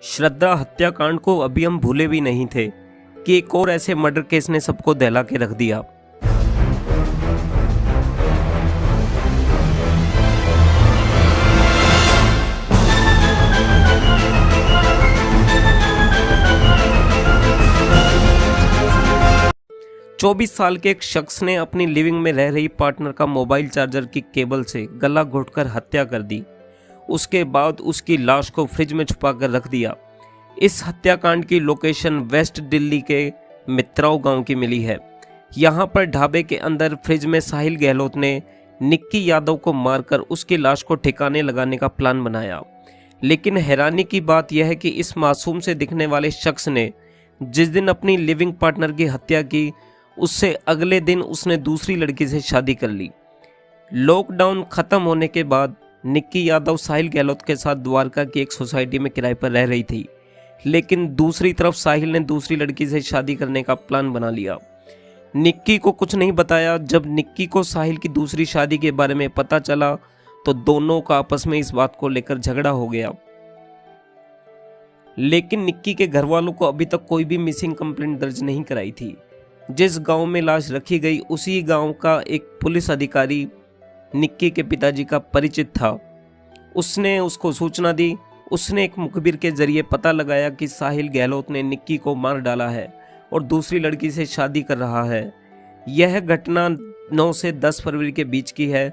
श्रद्धा हत्याकांड को अभी हम भूले भी नहीं थे कि एक और ऐसे मर्डर केस ने सबको दहला के रख दिया। चौबीस साल के एक शख्स ने अपनी लिविंग में रह रही पार्टनर का मोबाइल चार्जर की केबल से गला घोंटकर हत्या कर दी। उसके बाद उसकी लाश को फ्रिज में छुपाकर रख दिया। इस हत्याकांड की लोकेशन वेस्ट दिल्ली के मित्राओं गांव की मिली है। यहां पर ढाबे के अंदर फ्रिज में साहिल गहलोत ने निक्की यादव को मारकर उसकी लाश को ठिकाने लगाने का प्लान बनाया। लेकिन हैरानी की बात यह है कि इस मासूम से दिखने वाले शख्स ने जिस दिन अपनी लिविंग पार्टनर की हत्या की, उससे अगले दिन उसने दूसरी लड़की से शादी कर ली। लॉकडाउन खत्म होने के बाद निक्की यादव साहिल गहलोत के साथ द्वारका की एक सोसाइटी में किराए पर रह रही थी। लेकिन दूसरी तरफ साहिल ने दूसरी लड़की से शादी करने का प्लान बना लिया। निक्की को कुछ नहीं बताया। जब निक्की को साहिल की दूसरी शादी के बारे में पता चला तो दोनों का आपस में इस बात को लेकर झगड़ा हो गया। लेकिन निक्की के घर वालों को अभी तक कोई भी मिसिंग कंप्लेंट दर्ज नहीं कराई थी। जिस गांव में लाश रखी गई उसी गांव का एक पुलिस अधिकारी निक्की के पिताजी का परिचित था। उसने उसको सूचना दी। उसने एक मुखबिर के जरिए पता लगाया कि साहिल गहलोत ने निक्की को मार डाला है और दूसरी लड़की से शादी कर रहा है। यह घटना 9 से 10 फरवरी के बीच की है।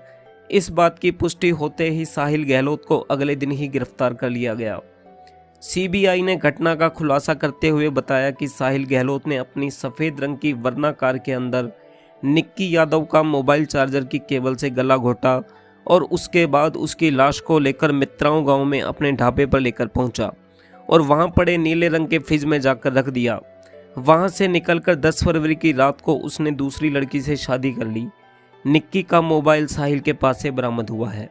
इस बात की पुष्टि होते ही साहिल गहलोत को अगले दिन ही गिरफ्तार कर लिया गया। सीबीआई ने घटना का खुलासा करते हुए बताया कि साहिल गहलोत ने अपनी सफ़ेद रंग की वर्ना कार के अंदर निक्की यादव का मोबाइल चार्जर की केबल से गला घोंटा और उसके बाद उसकी लाश को लेकर मित्राओं गांव में अपने ढाबे पर लेकर पहुंचा और वहां पड़े नीले रंग के फ्रिज में जाकर रख दिया। वहां से निकलकर 10 फरवरी की रात को उसने दूसरी लड़की से शादी कर ली। निक्की का मोबाइल साहिल के पास से बरामद हुआ है।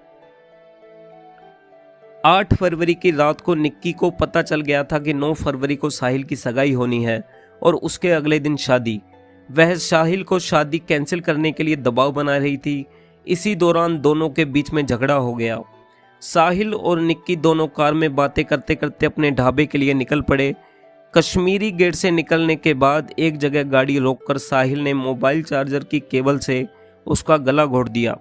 8 फरवरी की रात को निक्की को पता चल गया था कि 9 फरवरी को साहिल की सगाई होनी है और उसके अगले दिन शादी। वह साहिल को शादी कैंसिल करने के लिए दबाव बना रही थी। इसी दौरान दोनों के बीच में झगड़ा हो गया। साहिल और निक्की दोनों कार में बातें करते करते अपने ढाबे के लिए निकल पड़े। कश्मीरी गेट से निकलने के बाद एक जगह गाड़ी रोककर साहिल ने मोबाइल चार्जर की केबल से उसका गला घोंट दिया।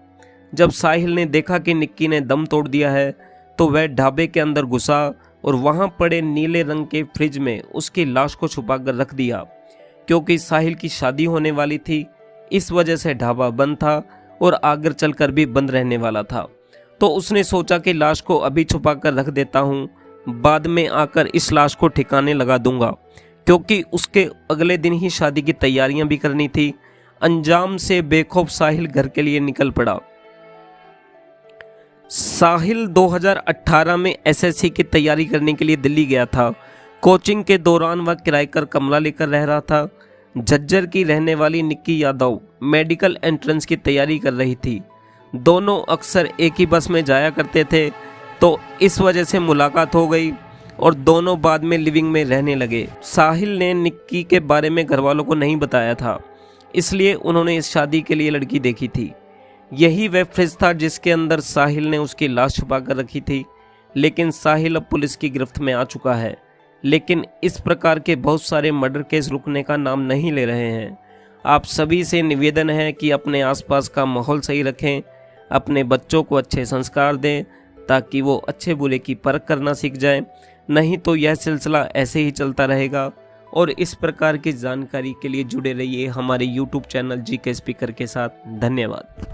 जब साहिल ने देखा कि निक्की ने दम तोड़ दिया है तो वह ढाबे के अंदर घुसा और वहां पड़े नीले रंग के फ्रिज में उसकी लाश को छुपाकर रख दिया। क्योंकि साहिल की शादी होने वाली थी, इस वजह से ढाबा बंद था और आगे चलकर भी बंद रहने वाला था। तो उसने सोचा कि लाश को अभी छुपाकर रख देता हूँ, बाद में आकर इस लाश को ठिकाने लगा दूंगा। क्योंकि उसके अगले दिन ही शादी की तैयारियां भी करनी थी। अंजाम से बेखौफ साहिल घर के लिए निकल पड़ा। साहिल 2018 में एसएससी की तैयारी करने के लिए दिल्ली गया था। कोचिंग के दौरान वह किराए का कमरा लेकर रह रहा था। झज्जर की रहने वाली निक्की यादव मेडिकल एंट्रेंस की तैयारी कर रही थी। दोनों अक्सर एक ही बस में जाया करते थे, तो इस वजह से मुलाकात हो गई और दोनों बाद में लिविंग में रहने लगे। साहिल ने निक्की के बारे में घरवालों को नहीं बताया था, इसलिए उन्होंने इस शादी के लिए लड़की देखी थी। यही वह फ्रिज था जिसके अंदर साहिल ने उसकी लाश छुपा कर रखी थी। लेकिन साहिल अब पुलिस की गिरफ्त में आ चुका है। लेकिन इस प्रकार के बहुत सारे मर्डर केस रुकने का नाम नहीं ले रहे हैं। आप सभी से निवेदन है कि अपने आसपास का माहौल सही रखें, अपने बच्चों को अच्छे संस्कार दें ताकि वो अच्छे बुरे की परख करना सीख जाएं। नहीं तो यह सिलसिला ऐसे ही चलता रहेगा। और इस प्रकार की जानकारी के लिए जुड़े रहिए हमारे YouTube चैनल जीके स्पीकर के साथ। धन्यवाद।